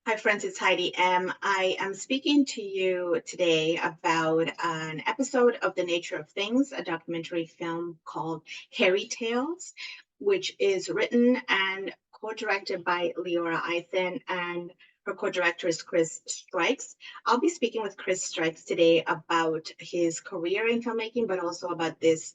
Hi, friends, it's Heidi M. I am speaking to you today about an episode of The Nature of Things, a documentary film called Hairy Tales, which is written and co-directed by Leora Eisen, and her co-director is Chris Stirkes. I'll be speaking with Chris Stirkes today about his career in filmmaking, but also about this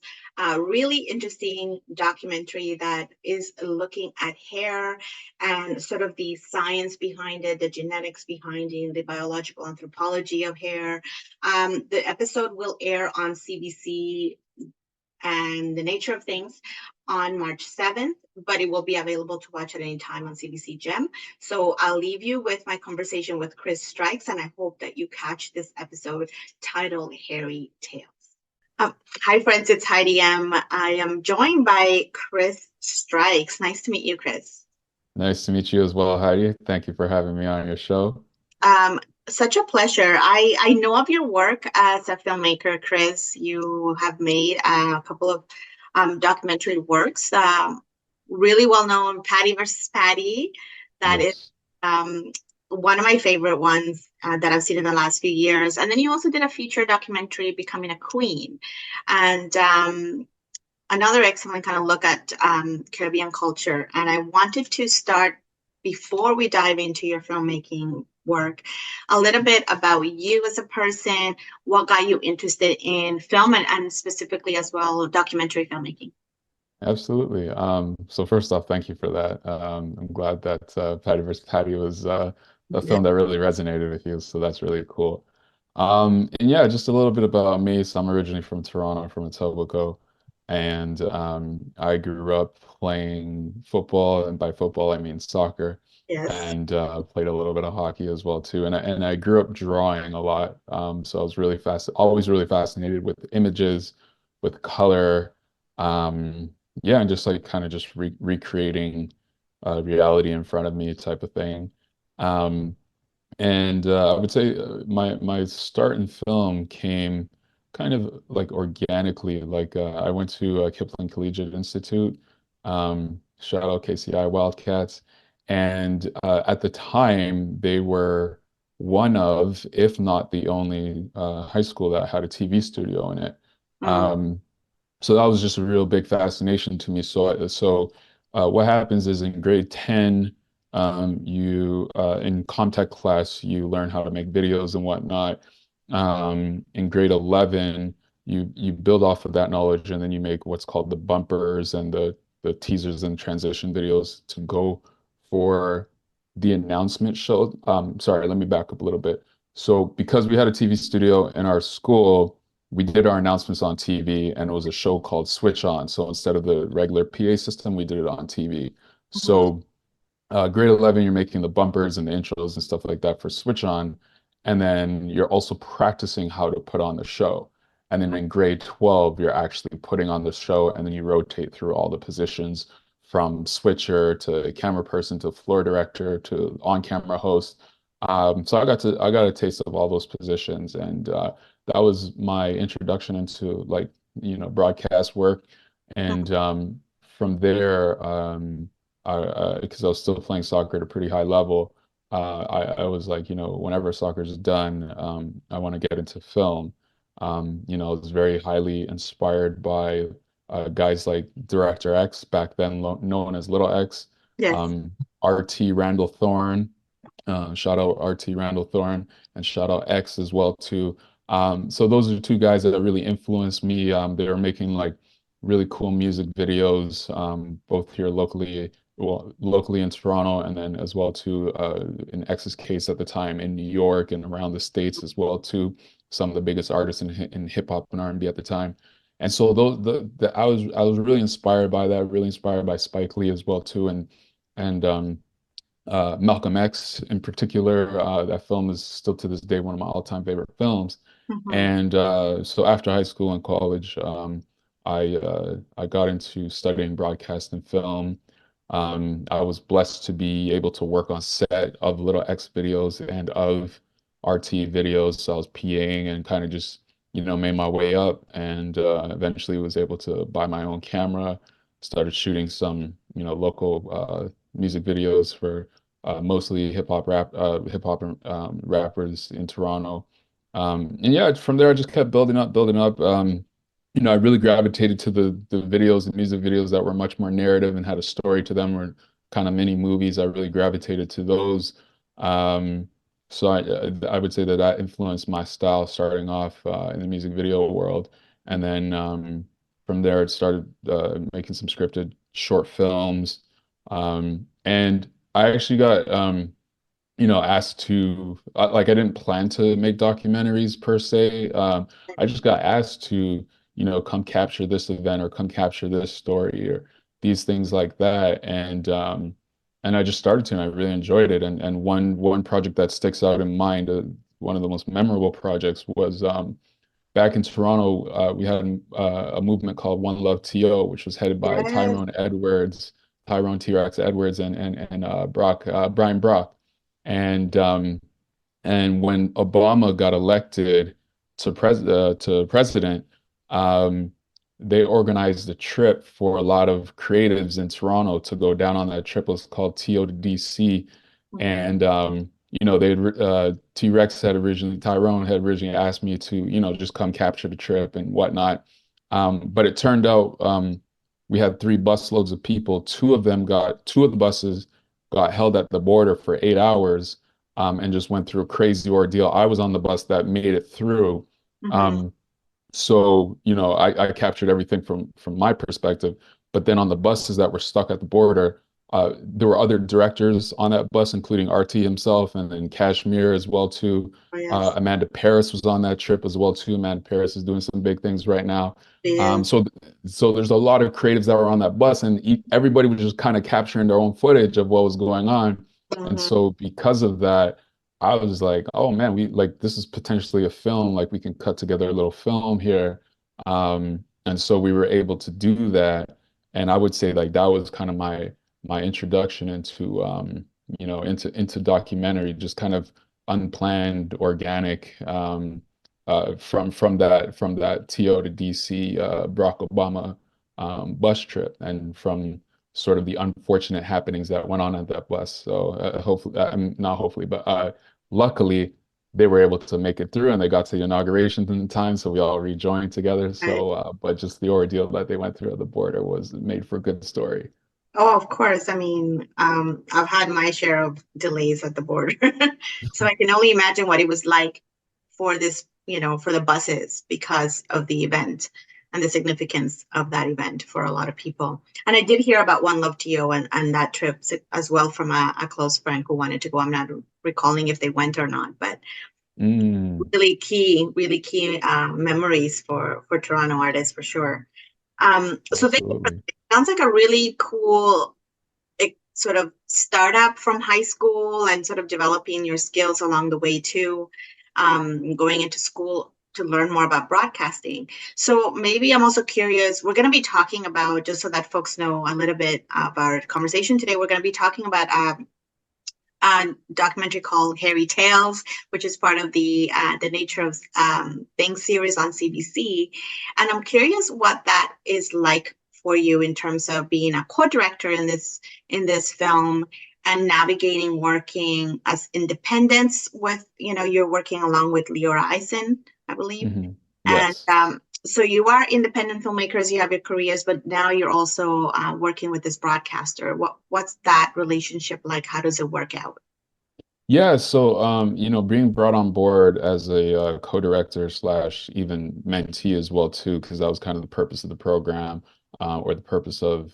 really interesting documentary that is looking at hair and sort of the science behind it, the genetics behind it, the biological anthropology of hair. The episode will air on CBC and The Nature of Things on March 7th, but it will be available to watch at any time on CBC Gem. So I'll leave you with my conversation with Chris Stirkes, and I hope that you catch this episode titled Hairy Tales. Hi, friends, it's Heidi M. I am joined by Chris Stirkes. Nice to meet you, Chris. Nice to meet you as well, Heidi. Thank you for having me on your show. Um, Such a pleasure. I know of your work as a filmmaker, Chris. You have made a couple of documentary works, really well known, Patty versus Patty. That is Yes. um, one of my favorite ones that I've seen in the last few years. And then you also did a feature documentary, Becoming a Queen. And another excellent kind of look at Caribbean culture. And I wanted to start, before we dive into your filmmaking work, a little bit about you as a person, what got you interested in film and specifically as well documentary filmmaking. Absolutely. So first off, thank you for that. I'm glad that Patty vs. Patty was a Yeah. film that really resonated with you, so that's really cool. And yeah, just a little bit about me. So I'm originally from Toronto, from Etobicoke, and I grew up playing football, and by football I mean soccer, Yes. and played a little bit of hockey as well too. And I grew up drawing a lot. So I was always really fascinated with images, with color. Yeah, and just like kind of just recreating reality in front of me type of thing. Um, and I would say my start in film came kind of like organically. Like I went to Kipling Collegiate Institute, shout out KCI Wildcats, and at the time they were one of, if not the only, high school that had a TV studio in it. Mm. Um, so that was just a real big fascination to me. What happens is in grade 10, you in contact class, you learn how to make videos and whatnot. In grade 11, you build off of that knowledge, and then you make what's called the bumpers and the teasers and transition videos to go for the announcement show. Sorry, let me back up a little bit. So because we had a TV studio in our school, we did our announcements on TV, and it was a show called Switch On. So instead of the regular PA system, we did it on TV. Mhm. So grade 11, you're making the bumpers and the intros and stuff like that for Switch On. And then you're also practicing how to put on the show. And then in grade 12, you're actually putting on the show, and then you rotate through all the positions from switcher to camera person to floor director to on-camera host. So I got a taste of all those positions, and that was my introduction into like, broadcast work. And from there, because I was still playing soccer at a pretty high level, I was like, whenever soccer's done, I want to get into film. I was very highly inspired by guys like Director X, back then known as Little X, Yes. um, RT Randall Thorne, shout out RT Randall Thorne, and shout out X as well too. So those are two guys that really influenced me. They were making like really cool music videos, both here locally, well, locally in Toronto, and then as well too, in X's case at the time in New York and around the States as well too. Some of the biggest artists in hip hop and R&B at the time. And so I was really inspired by that, really inspired by Spike Lee as well too, and Malcolm X in particular. That film is still to this day one of my all-time favorite films. Mhm. And so after high school and college, I got into studying broadcast and film. I was blessed to be able to work on set of Little X videos and of RT videos. So I was PAing and kind of just, made my way up, and eventually was able to buy my own camera, started shooting some, local music videos for mostly hip hop rappers in Toronto. And yeah, from there I just kept building up. I really gravitated to the videos, the music videos that were much more narrative and had a story to them, or kind of mini movies. I really gravitated to those. Um, so I would say that that influenced my style starting off in the music video world, and then from there it started making some scripted short films. And I actually got asked to like I didn't plan to make documentaries per se. I just got asked to, come capture this event or come capture this story or these things like that. And I just started to, and I really enjoyed it. And one project that sticks out in mind, one of the most memorable projects was back in Toronto, we had a movement called One Love TO, which was headed by Yes. Tyrone T-Rex Edwards, and Brian Brock. And when Obama got elected to president, um, they organized a trip for a lot of creatives in Toronto to go down on that trip. It was called TO to DC, Mhm. and they Tyrone had originally asked me to, just come capture the trip and whatnot. But it turned out we had three busloads of people. Two of the buses got held at the border for 8 hours, and just went through a crazy ordeal. I was on the bus that made it through. Mhm. Um, so, I captured everything from my perspective. But then on the buses that were stuck at the border, there were other directors on that bus, including RT himself, and then Kashmir as well too. Oh, yes. Amanda Paris was on that trip as well too. Amanda Paris is doing some big things right now. Yes. So there's a lot of creatives that were on that bus, and everybody was just kind of capturing their own footage of what was going on. And Mhm. so because of that, I was like, oh man, we like this is potentially a film. Like we can cut together a little film here. And so we were able to do that. And I would say like that was kind of my introduction into into documentary, just kind of unplanned, organic, from that TO to DC Barack Obama bus trip, and from sort of the unfortunate happenings that went on at that bus. So hopefully, not hopefully, but luckily they were able to make it through, and they got to the inauguration in time, so we all rejoined together. Right. So, but just the ordeal that they went through at the border was made for a good story. Oh, of course. I mean, I've had my share of delays at the border. So I can only imagine what it was like for this, for the buses because of the event and the significance of that event for a lot of people. And I did hear about One Love to You and that trip as well from a close friend who wanted to go. I'm not recalling if they went or not, but Mm, really key memories for Toronto artists for sure. So thank you absolutely. sounds like a really cool sort of startup from high school and sort of developing your skills along the way too, going into school to learn more about broadcasting. So maybe I'm also curious, we're going to be talking about, just so that folks know a little bit of our conversation today, we're going to be talking about a documentary called Hairy Tales, which is part of the Nature of Things series on CBC. And I'm curious what that is like for you in terms of being a co-director in this film and navigating working as independents with, you're working along with Leora Eisen, I believe. Hmm. And Yes. so you are independent filmmakers, you have your careers, but now you're also working with this broadcaster. What's that relationship like? How does it work out? Yeah, so being brought on board as a co-director slash even mentee as well too, because that was kind of the purpose of the program, or the purpose of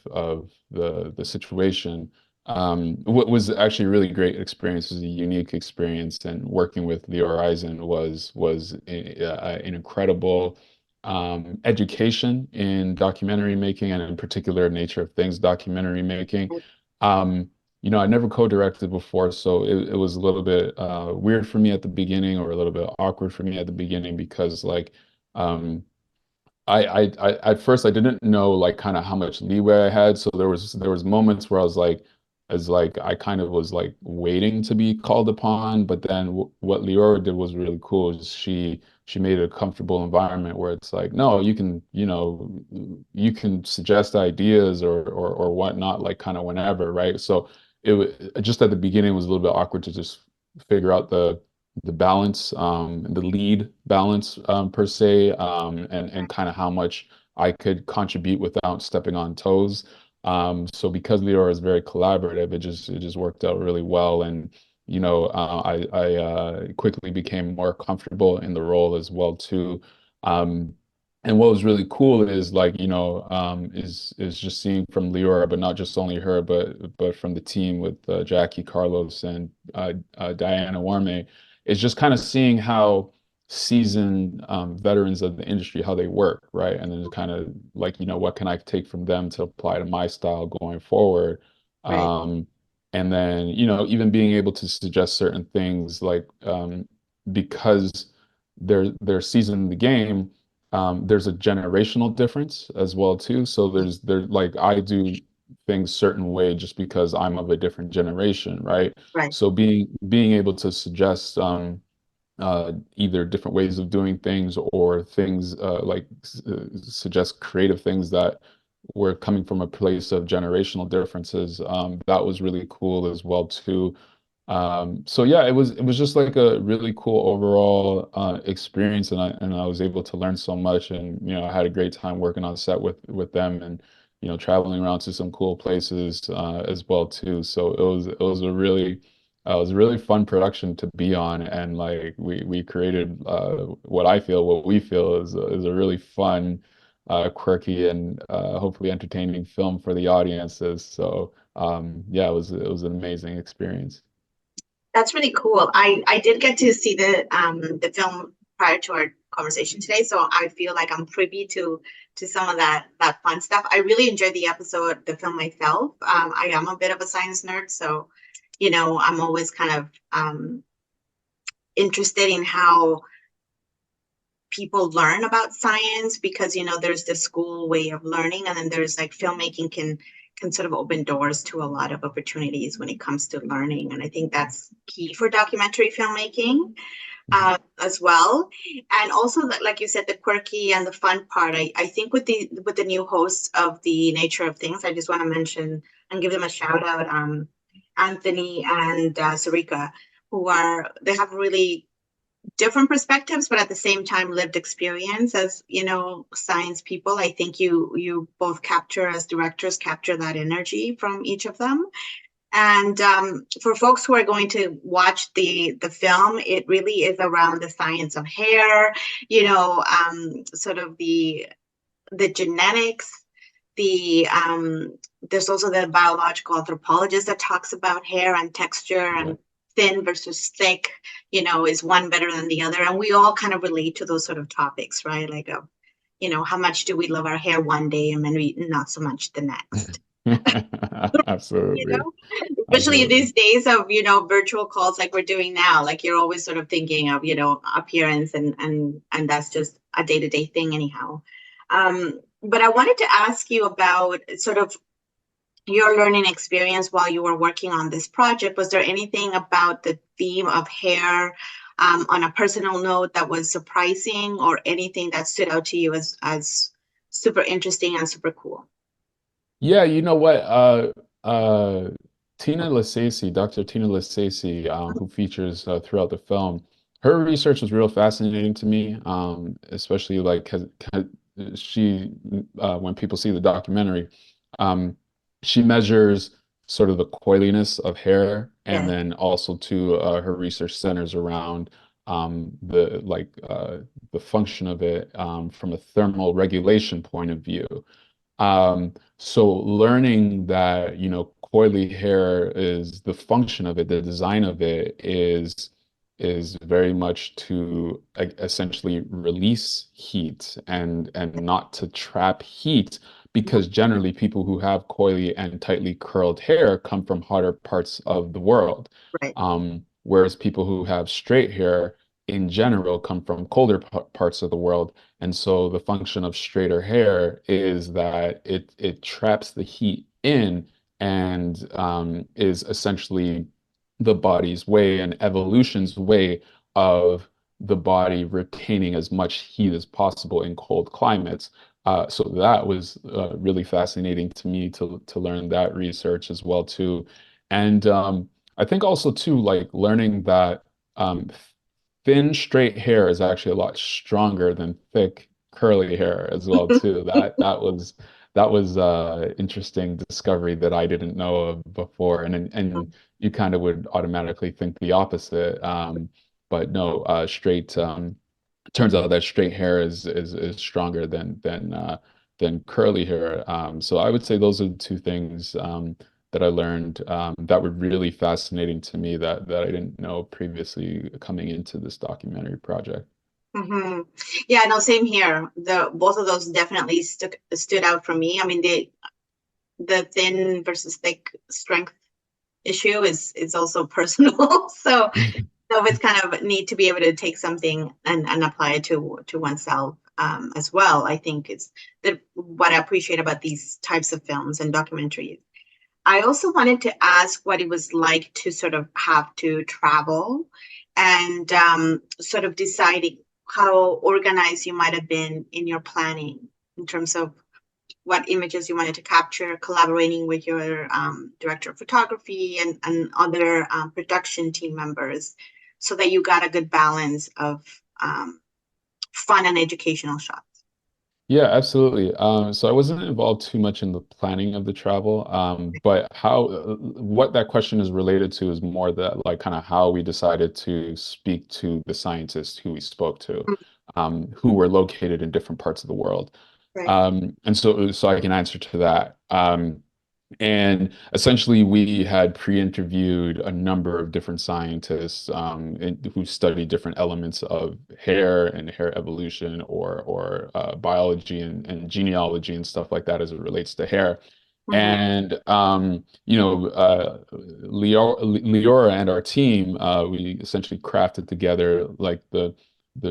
the situation. What was actually a really great experience, was a unique experience, and working with Leo Eisen was an incredible education in documentary making, and in particular nature of things documentary making. Um, I never co-directed before, so it was a little bit weird for me at the beginning, or a little bit awkward for me at the beginning, because like um, at first I didn't know like kind of how much leeway I had. So there was moments where I was like, as like I kind of was like waiting to be called upon. But then what Leora did was really cool. Is she made a comfortable environment where it's like, no, you can suggest ideas or whatnot, like kind of whenever, right? So just at the beginning, it was a little bit awkward to just figure out the balance, the lead balance, per se, and kind of how much I could contribute without stepping on toes. So because Leora is very collaborative, it just worked out really well. And I quickly became more comfortable in the role as well too. Um, and what was really cool is, like, is just seeing from Leora, but not just only her, but from the team with Jackie, Carlos, and Diana Warme, is just kind of seeing how seasoned veterans of the industry, how they work, right? And then kind of like, what can I take from them to apply to my style going forward? Right. Um, and then, even being able to suggest certain things, like, because they're seasoned in the game, there's a generational difference as well too. So there's like, I do things certain way just because I'm of a different generation, right? Right. So being able to suggest either different ways of doing things, or things, suggest creative things that were coming from a place of generational differences. That was really cool as well too. So yeah, it was just like a really cool overall experience, and I was able to learn so much, and I had a great time working on set with them, and traveling around to some cool places as well too. So it was a really fun production to be on, and like we created what we feel is a really fun, quirky, and hopefully entertaining film for the audiences. So yeah, it was an amazing experience. That's really cool. I did get to see the film prior to our conversation today, so I feel like I'm privy to some of that fun stuff. I really enjoyed the episode, the film myself. I am a bit of a science nerd, so I'm always kind of interested in how people learn about science, because there's the school way of learning, and then there's like filmmaking can sort of open doors to a lot of opportunities when it comes to learning, and I think that's key for documentary filmmaking as well. And also, like you said, the quirky and the fun part. I think with the new hosts of the Nature of Things, I just want to mention and give them a shout out, Anthony and Sarika, they have really different perspectives, but at the same time lived experience as science people. I think you both capture, as directors, capture that energy from each of them. And for folks who are going to watch the film, it really is around the science of hair, sort of the genetics. There's also the biological anthropologist that talks about hair and texture Yeah. and thin versus thick, is one better than the other? And we all kind of relate to those sort of topics, right? Like, how much do we love our hair one day and maybe not so much the next? you Absolutely. know, Especially in Absolutely. these days of, virtual calls like we're doing now, like you're always sort of thinking of, appearance, and that's just a day-to-day thing anyhow. But I wanted to ask you about sort of your learning experience while you were working on this project. Was there anything about the theme of hair, on a personal note, that was surprising, or anything that stood out to you as super interesting and super cool? Yeah, you know what? Tina Lasacey, Dr. Tina Lasacey, who features throughout the film, her research was real fascinating to me, especially like 'cause she, when people see the documentary, um, she measures sort of the coiliness of hair, and Yes. then also to her research centers around the like the function of it from a thermal regulation point of view. So learning that, coily hair is the function of it, the design of it is very much to essentially release heat, and not to trap heat, because generally people who have coily and tightly curled hair come from hotter parts of the world. Right. Whereas people who have straight hair in general come from colder parts of the world. And so the function of straighter hair is that it traps the heat in, and is essentially the body's way and evolution's way of the body retaining as much heat as possible in cold climates. So that was really fascinating to me to learn that research as well too. And I think also too, like learning that um, thin straight hair is actually a lot stronger than thick curly hair as well too. That was interesting discovery that I didn't know of before, and you kind of would automatically think the opposite. But no, straight turns out that straight hair is stronger than curly hair. So I would say those are the two things that I learned that were really fascinating to me that I didn't know previously coming into this documentary project. Hmm. Yeah, no, same here. The both of those definitely stood out for me. I mean, the thin versus thick strength issue is also personal. So it's kind of neat to be able to take something and apply it to oneself as well. I think it's what I appreciate about these types of films and documentaries. I also wanted to ask what it was like to sort of have to travel and sort of deciding how organized you might have been in your planning in terms of what images you wanted to capture, collaborating with your director of photography and other production team members so that you got a good balance of um, fun and educational shots. Yeah, absolutely. So I wasn't involved too much in the planning of the travel, but what that question is related to is more that like kind of how we decided to speak to the scientists who we spoke to, Mm. who were located in different parts of the world. Right. And so I can answer to that. And essentially, we had pre-interviewed a number of different scientists who study different elements of hair and hair evolution or biology and genealogy and stuff like that as it relates to hair. Mm-hmm. And Leora and our team, we essentially crafted together like the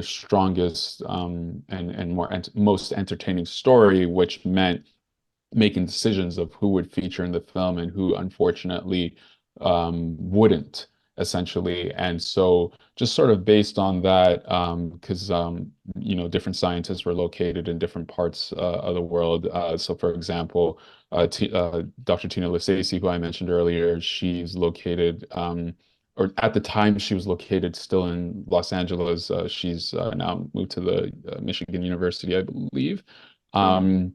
strongest and most entertaining story, which meant making decisions of who would feature in the film and who unfortunately wouldn't, essentially. And so just sort of based on that, because different scientists were located in different parts of the world. So for example, Dr. Tina Lisacey, who I mentioned earlier, she's located or at the time she was located still in Los Angeles. She's now moved to the Michigan University, I believe. Mm-hmm. Um,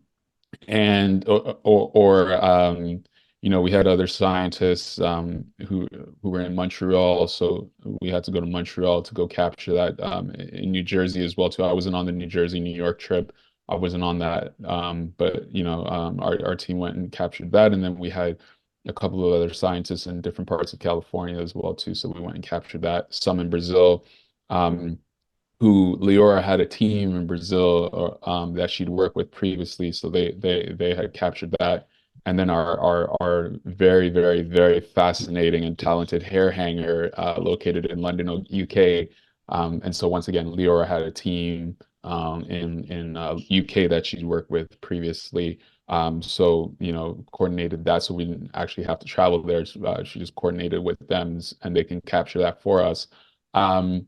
and or we had other scientists who were in Montreal, so we had to go to Montreal to go capture that in New Jersey as well too. I wasn't on the New Jersey New York trip. I wasn't on that, but our team went and captured that, and then we had a couple of other scientists in different parts of California as well too. So we went and captured that. Some in Brazil. Who Leora had a team in Brazil that she'd worked with previously, so they had captured that. And then our very very very fascinating and talented hair hanger located in London, UK. And so once again, Leora had a team in UK that she'd worked with previously. So coordinated that, so we didn't actually have to travel there. She just coordinated with them, and they can capture that for us. Um,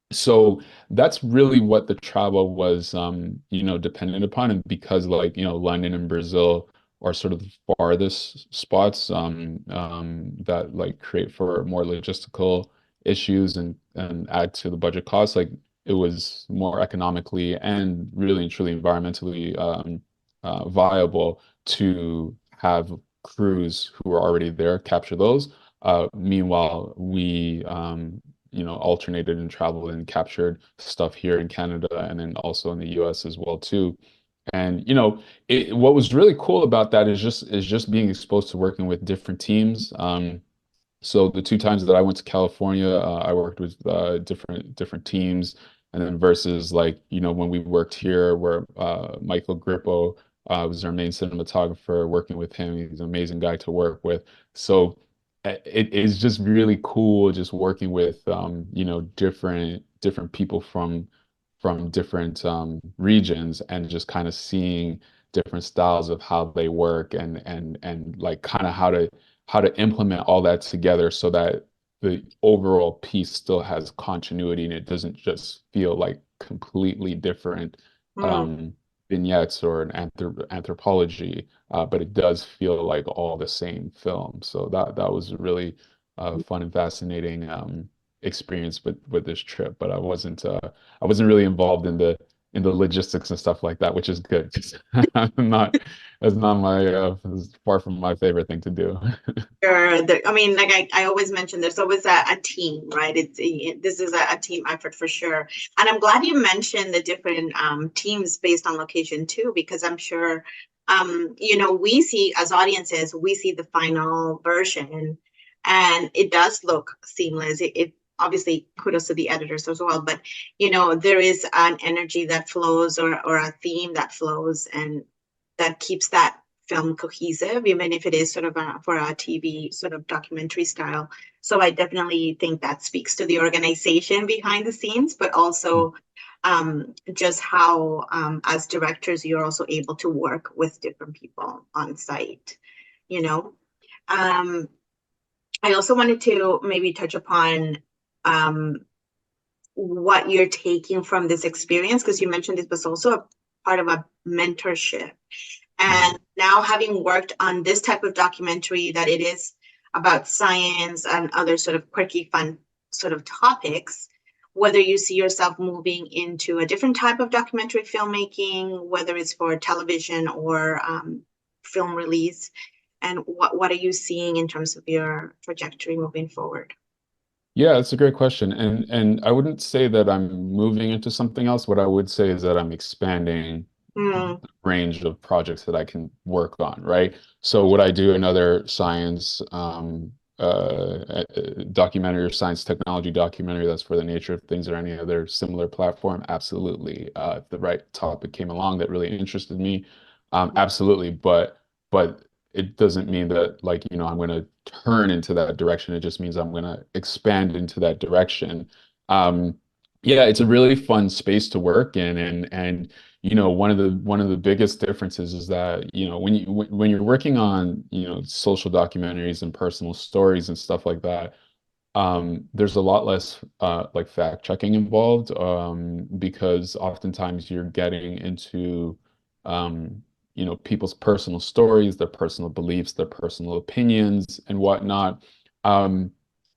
so that's really what the travel was, dependent upon. And because like, London and Brazil are sort of the farthest spots, that like create for more logistical issues and add to the budget costs, like it was more economically and really and truly environmentally, viable to have crews who are already there capture those. Meanwhile, we, alternated and traveled and captured stuff here in Canada and then also in the US as well too. And what was really cool about that is just being exposed to working with different teams. So the two times that I went to California, I worked with different teams, and then versus like when we worked here, where Michael Grippo was our main cinematographer. Working with him, he's an amazing guy to work with. So it is just really cool just working with different people from different regions and just kind of seeing different styles of how they work and like kind of how to implement all that together so that the overall piece still has continuity and it doesn't just feel like completely different. Mm. Um, vignettes or an anthropology, but it does feel like all the same film. So that was a really fun and fascinating experience with this trip. But I wasn't really involved in the logistics and stuff like that, which is good. 'Cause I'm not that's not my it's far from my favorite thing to do. Sure. I mean, like I always mention, there's always a team, right? This is a team effort for sure. And I'm glad you mentioned the different teams based on location too, because I'm sure, we see as audiences, we see the final version and it does look seamless. It obviously kudos to the editors as well, but there is an energy that flows or a theme that flows and that keeps that film cohesive, even if it is sort of for a TV sort of documentary style. So I definitely think that speaks to the organization behind the scenes, but also just how, as directors, you're also able to work with different people on site. You know, um, I also wanted to maybe touch upon um, what you're taking from this experience, because you mentioned this was also a part of a mentorship. And now, having worked on this type of documentary, that it is about science and other sort of quirky, fun sort of topics, whether you see yourself moving into a different type of documentary filmmaking, whether it's for television or film release, and what are you seeing in terms of your trajectory moving forward? Yeah, that's a great question. And I wouldn't say that I'm moving into something else. What I would say is that I'm expanding Mm, the range of projects that I can work on, right? So would I do another science documentary or science technology documentary that's for the nature of things or any other similar platform? Absolutely. If the right topic came along that really interested me, absolutely. But it doesn't mean that like, I'm going to turn into that direction. It just means I'm going to expand into that direction. Um, yeah, it's a really fun space to work in, and one of the biggest differences is that when you're working on social documentaries and personal stories and stuff like that, there's a lot less like fact checking involved, because oftentimes you're getting into people's personal stories, their personal beliefs, their personal opinions and whatnot. Um,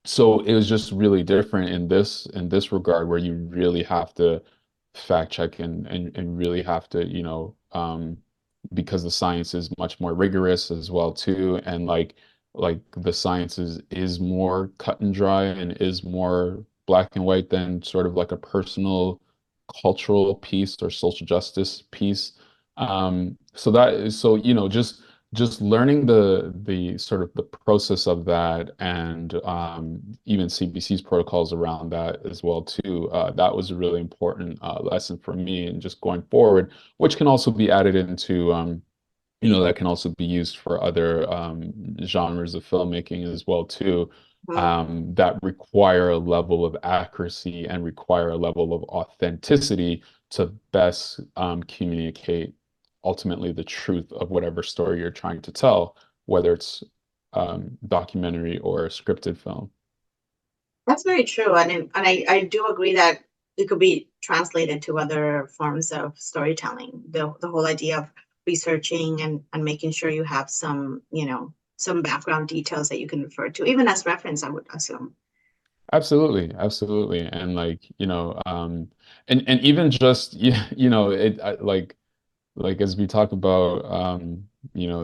so it was just really different in this regard where you really have to fact check and really have to because the science is much more rigorous as well too, and like the science is more cut and dry and is more black and white than sort of like a personal cultural piece or social justice piece. So that is so just learning the sort of the process of that, and even CBC's protocols around that as well too. That was a really important lesson for me, and just going forward, which can also be added into that can also be used for other genres of filmmaking as well too, mm. that require a level of accuracy and require a level of authenticity to best communicate ultimately the truth of whatever story you're trying to tell, whether it's documentary or a scripted film. That's very true, and I do agree that it could be translated to other forms of storytelling. The whole idea of researching and making sure you have some background details that you can refer to, even as reference, I would assume. Absolutely, absolutely. And like, and even just like as we talk about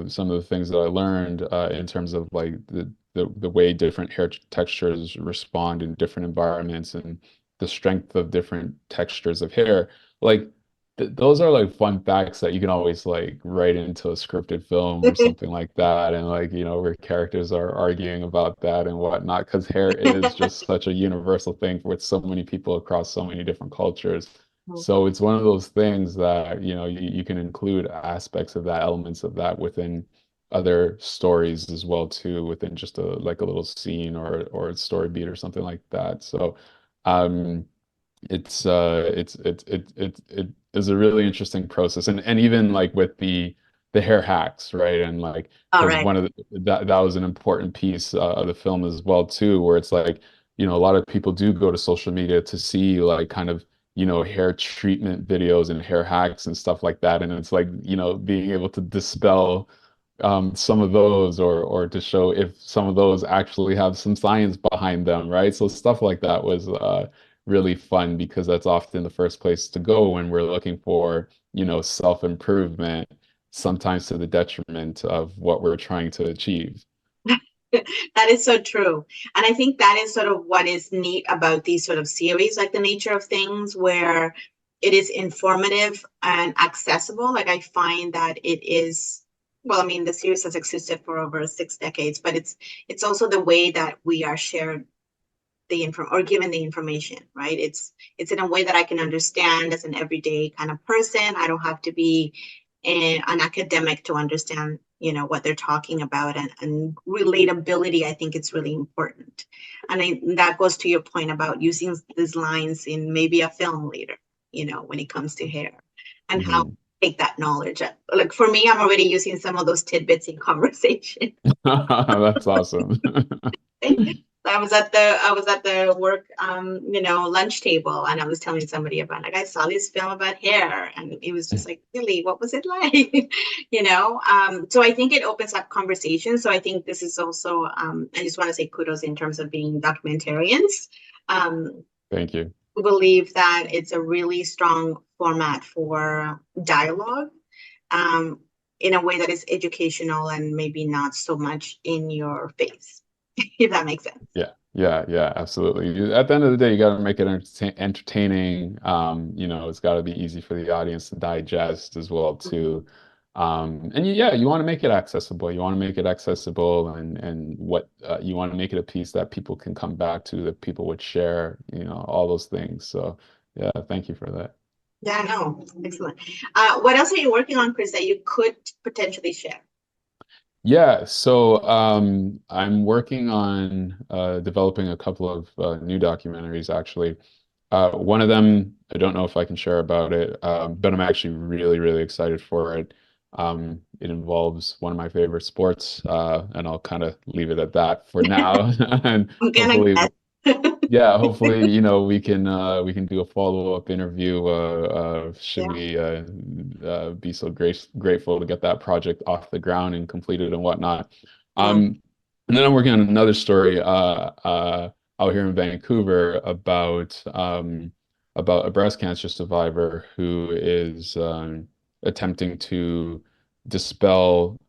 some of the things that I learned in terms of like the way different hair textures respond in different environments and the strength of different textures of hair, like those are like fun facts that you can always like write into a scripted film or something like that, and like where characters are arguing about that and whatnot, because hair is just such a universal thing with so many people across so many different cultures. So it's one of those things that, you can include aspects of that, elements of that within other stories as well too, within just a like a little scene or a story beat or something like that. So um it is a really interesting process, and even like with the hair hacks, right? And like All because right. one of that was an important piece of the film as well too, where it's like a lot of people do go to social media to see like kind of hair treatment videos and hair hacks and stuff like that. And it's like, being able to dispel some of those, or to show if some of those actually have some science behind them, right? So stuff like that was really fun, because that's often the first place to go when we're looking for, self-improvement, sometimes to the detriment of what we're trying to achieve. That is so true. And I think that is sort of what is neat about these sort of series, like The Nature of Things, where it is informative and accessible. Like I find that it is, well, I mean, the series has existed for over 6 decades, but it's also the way that we are shared the info or given the information, right? It's in a way that I can understand as an everyday kind of person. I don't have to be an academic to understand, what they're talking about, and relatability. I think it's really important. And that goes to your point about using these lines in maybe a film later, when it comes to hair and how to Mhm. take that knowledge. Like for me, I'm already using some of those tidbits in conversation. That's awesome. I was at the work lunch table, and I was telling somebody about, like, I saw this film about hair, and it was just like, really, what was it like? So I think it opens up conversation. So I think this is also I just want to say kudos in terms of being documentarians. Um Thank you. who believe that it's a really strong format for dialogue, um in a way that is educational and maybe not so much in your face, if that makes sense. Yeah, yeah, yeah, absolutely. At the end of the day, you got to make it entertaining. It's got to be easy for the audience to digest as well too. And yeah, you want to make it accessible. You want to make it accessible, and what you want to make it a piece that people can come back to, that people would share. All those things. So yeah, thank you for that. Yeah, no, excellent. What else are you working on, Chris, that you could potentially share? Yeah, so I'm working on developing a couple of new documentaries actually. One of them, I don't know if I can share about it, but I'm actually really, really excited for it. It involves one of my favorite sports, and I'll kind of leave it at that for now. And I'm gonna hopefully, guess. yeah, hopefully, we can do a follow-up interview. Should Yeah. we be so grateful to get that project off the ground and completed and whatnot. Mm, And then I'm working on another story out here in Vancouver about a breast cancer survivor who is attempting to dispel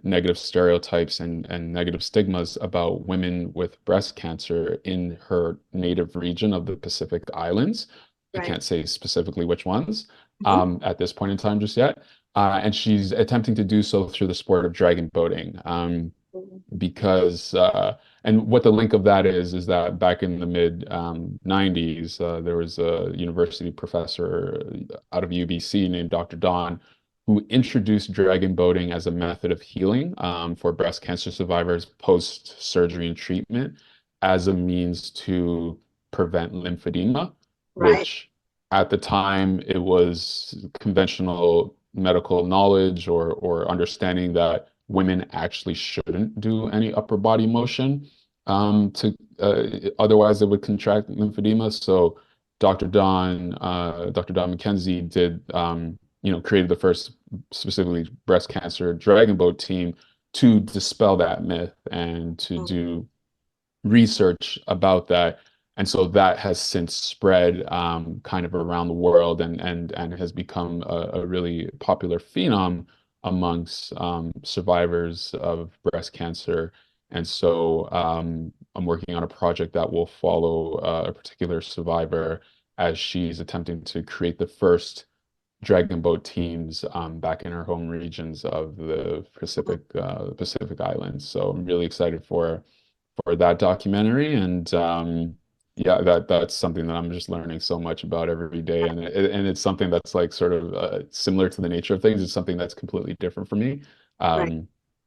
negative stereotypes and negative stigmas about women with breast cancer in her native region of the Pacific Islands. I right. can't say specifically which ones Mhm. at this point in time just yet. And she's attempting to do so through the sport of dragon boating. Because and what the link of that is that back in the mid 90s, there was a university professor out of UBC named Dr. Don, who introduced dragon boating as a method of healing for breast cancer survivors post surgery and treatment, as a means to prevent lymphedema, Right. which at the time it was conventional medical knowledge or understanding that women actually shouldn't do any upper body motion, to otherwise they would contract lymphedema. So Dr. Don McKenzie created the first specifically breast cancer dragon boat team to dispel that myth and to Mm, do research about that. And so that has since spread kind of around the world, and has become a really popular phenom amongst survivors of breast cancer. And so I'm working on a project that will follow a particular survivor as she's attempting to create the first dragon boat teams back in her home regions of the mm, Pacific Islands. So I'm really excited for that documentary, and yeah, that's something that I'm just learning so much about every day, and it's something that's like sort of similar to the nature of things. It's something that's completely different for me. right.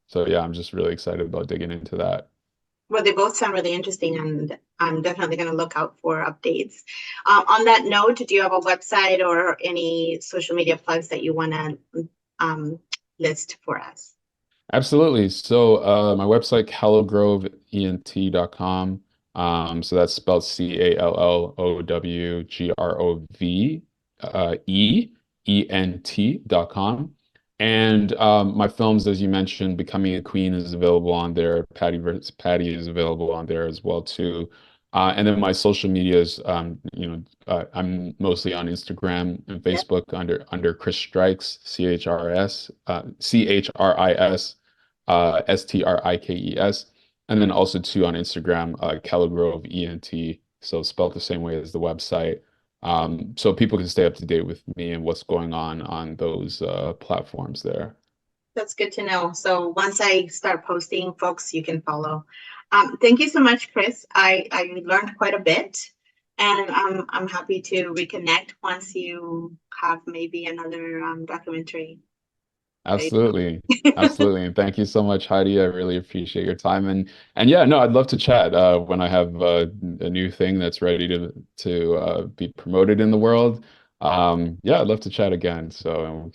So yeah, I'm just really excited about digging into that. Well, they both sound really interesting, and I'm definitely going to look out for updates. On that note, do you have a website or any social media plugs that you want to list for us? Absolutely. So my website, callogrovent.com. So that's spelled CALLOWGROVEENT.com. And my films, as you mentioned, Becoming a Queen is available on there. Patty vs. Patty is available on there as well too. And then my social medias, I'm mostly on Instagram and Yep, Facebook under Chris Strikes, CHRIS, STRIKES. And then also too on Instagram, Caligrove ENT, so spelled the same way as the website. So people can stay up to date with me and what's going on those platforms there. that's good to know. So once I start posting, folks, you can follow. Thank you so much, Chris. I learned quite a bit, and I'm happy to reconnect once you have maybe another documentary. Absolutely. Absolutely. And thank you so much, Heidi. I really appreciate your time. And yeah, no, I'd love to chat when I have a new thing that's ready to be promoted in the world. Yeah, I'd love to chat again. So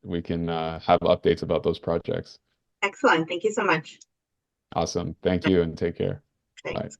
we can have updates about those projects. Excellent. Thank you so much. Awesome. Thank you and take care. Bye. Thanks.